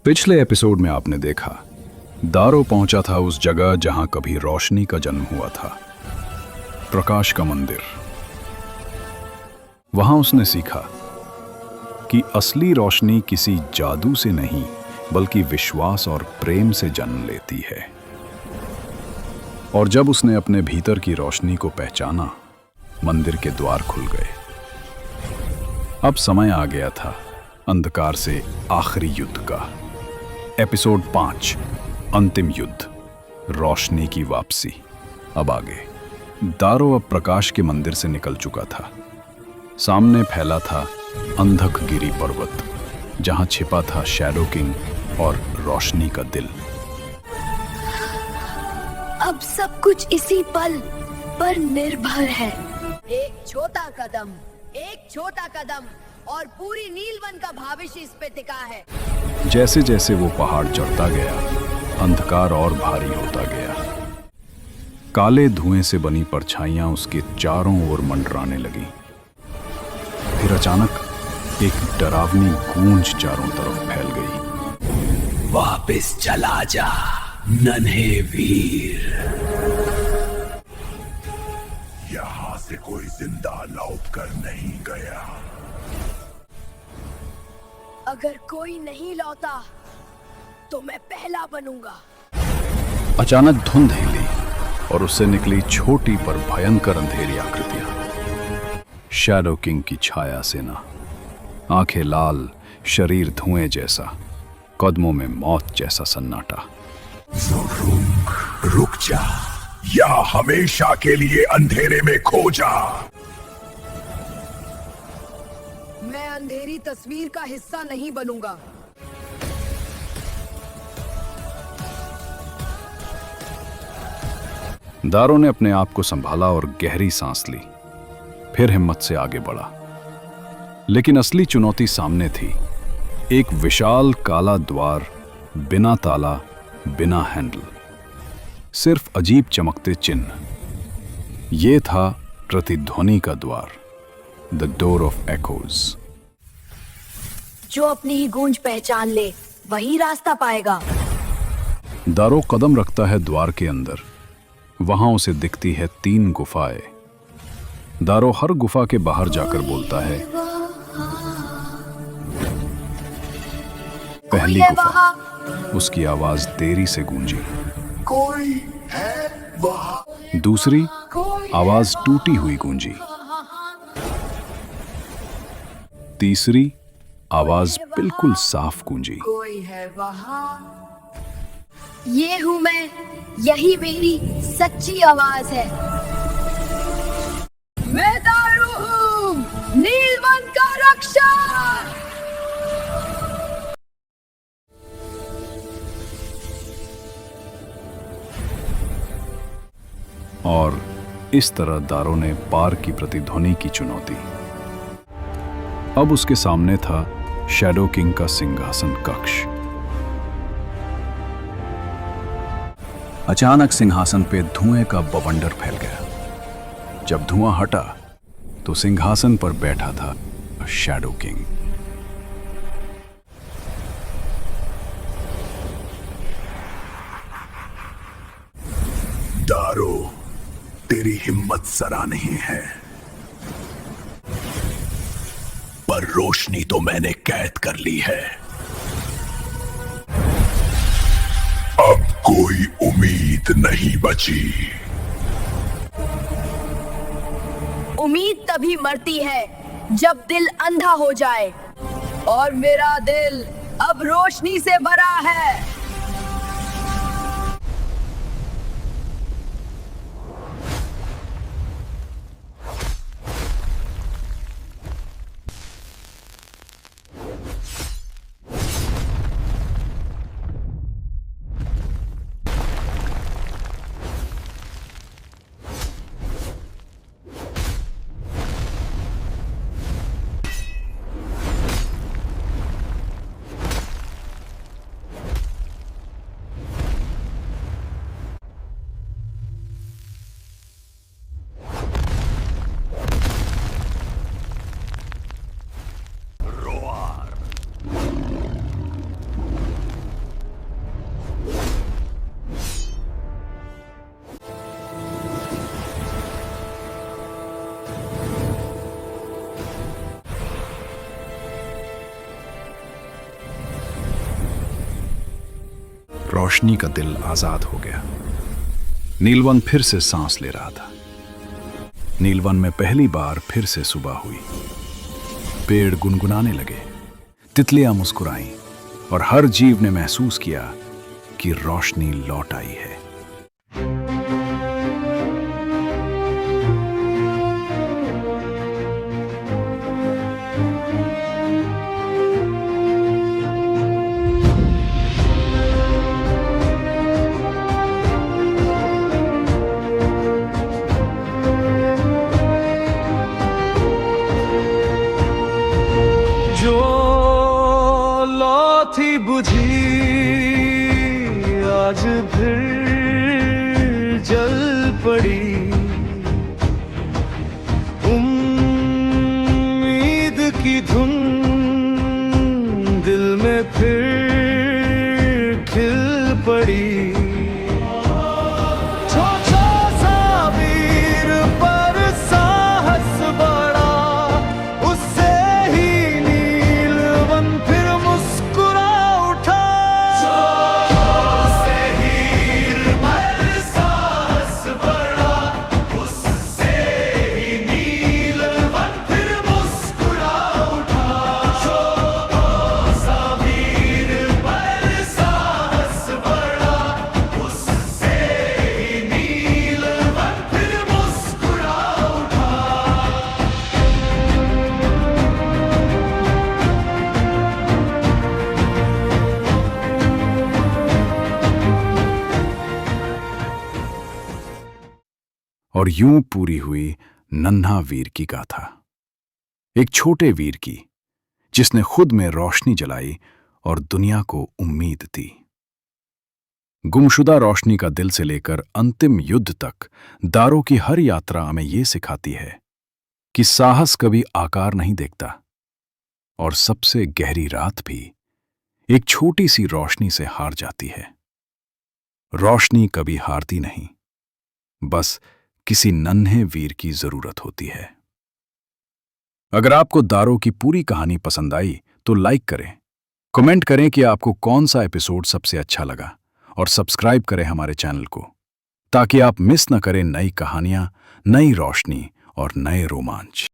पिछले एपिसोड में आपने देखा दारो पहुंचा था उस जगह जहां कभी रोशनी का जन्म हुआ था, प्रकाश का मंदिर। वहां उसने सीखा कि असली रोशनी किसी जादू से नहीं बल्कि विश्वास और प्रेम से जन्म लेती है। और जब उसने अपने भीतर की रोशनी को पहचाना, मंदिर के द्वार खुल गए। अब समय आ गया था अंधकार से आखिरी युद्ध का। एपिसोड 5, अंतिम युद्ध, रोशनी की वापसी। अब आगे दारो अब प्रकाश के मंदिर से निकल चुका था। सामने फैला था अंधकगिरी पर्वत, जहां छिपा था शैडो किंग और रोशनी का दिल। अब सब कुछ इसी पल पर निर्भर है। एक छोटा कदम और पूरी नीलवन का भविष्य इस पे टिका है। जैसे जैसे वो पहाड़ चढ़ता गया, अंधकार और भारी होता गया। काले धुएं से बनी परछाइयां उसके चारों ओर मंडराने लगी। फिर अचानक एक डरावनी गूंज चारों तरफ फैल गई। वापस चला जा नन्हे वीर। यहां से कोई जिंदा लौट कर नहीं गया। अगर कोई नहीं लौटा तो मैं पहला बनूंगा। अचानक धुंध हिली और उससे निकली छोटी पर भयंकर अंधेरी आकृतियां। शैडो किंग की छाया सेना, आंखें लाल, शरीर धुएं जैसा, कदमों में मौत जैसा सन्नाटा। रुक जा, या हमेशा के लिए अंधेरे में खो जा। मैं अंधेरी तस्वीर का हिस्सा नहीं बनूंगा। दारो ने अपने आप को संभाला और गहरी सांस ली। फिर हिम्मत से आगे बढ़ा। लेकिन असली चुनौती सामने थी। एक विशाल काला द्वार, बिना ताला, बिना हैंडल, सिर्फ अजीब चमकते चिन्ह। यह था प्रतिध्वनि का द्वार, द डोर ऑफ एकोज। जो अपनी ही गूंज पहचान ले वही रास्ता पाएगा। दारो कदम रखता है द्वार के अंदर। वहां उसे दिखती है 3 गुफाएं। दारो हर गुफा के बाहर जाकर बोलता है, पहली गुफा। उसकी आवाज देरी से गूंजी। कोई है वहां? दूसरी आवाज टूटी हुई गूंजी। तीसरी आवाज बिल्कुल साफ गूंजी। कोई है वहां? ये हूं मैं, यही मेरी सच्ची आवाज है। मैं दारू हूं, नीलवन का रक्षक। और इस तरह दारो ने पार की प्रतिध्वनि की चुनौती। अब उसके सामने था शैडो किंग का सिंहासन कक्ष। अचानक सिंहासन पे धुएं का बवंडर फैल गया। जब धुआं हटा तो सिंहासन पर बैठा था शैडो किंग। दारो, तेरी हिम्मत सराहनीय है, पर रोशनी तो मैंने कैद कर ली है। अब कोई उम्मीद नहीं बची। उम्मीद तभी मरती है जब दिल अंधा हो जाए, और मेरा दिल अब रोशनी से भरा है। रोशनी का दिल आजाद हो गया। नीलवन फिर से सांस ले रहा था। नीलवन में पहली बार फिर से सुबह हुई। पेड़ गुनगुनाने लगे, तितलियां मुस्कुराईं और हर जीव ने महसूस किया कि रोशनी लौट आई है। थी बुझी आज फिर जल पड़ी, उम्मीद की धुन दिल में फिर खिल पड़ी। छोटा सा वीर पर साहस बड़ा, उससे ही नीलवन फिर मुस्कुरा उठा। उससे ही पर साहस बड़ा, उससे ही नीलवन फिर मुस्कुरा उठा। छोटा सा वीर पर साहस बड़ा, उससे ही नीलवन फिर मुस्कुरा उठा। और यूं पूरी हुई नन्हा वीर की गाथा। एक छोटे वीर की जिसने खुद में रोशनी जलाई और दुनिया को उम्मीद दी। गुमशुदा रोशनी का दिल से लेकर अंतिम युद्ध तक दारों की हर यात्रा हमें यह सिखाती है कि साहस कभी आकार नहीं देखता और सबसे गहरी रात भी एक छोटी सी रोशनी से हार जाती है। रोशनी कभी हारती नहीं, बस किसी नन्हे वीर की जरूरत होती है। अगर आपको दारों की पूरी कहानी पसंद आई तो लाइक करें, कमेंट करें कि आपको कौन सा एपिसोड सबसे अच्छा लगा और सब्सक्राइब करें हमारे चैनल को, ताकि आप मिस न करें नई कहानियां, नई रोशनी और नए रोमांच।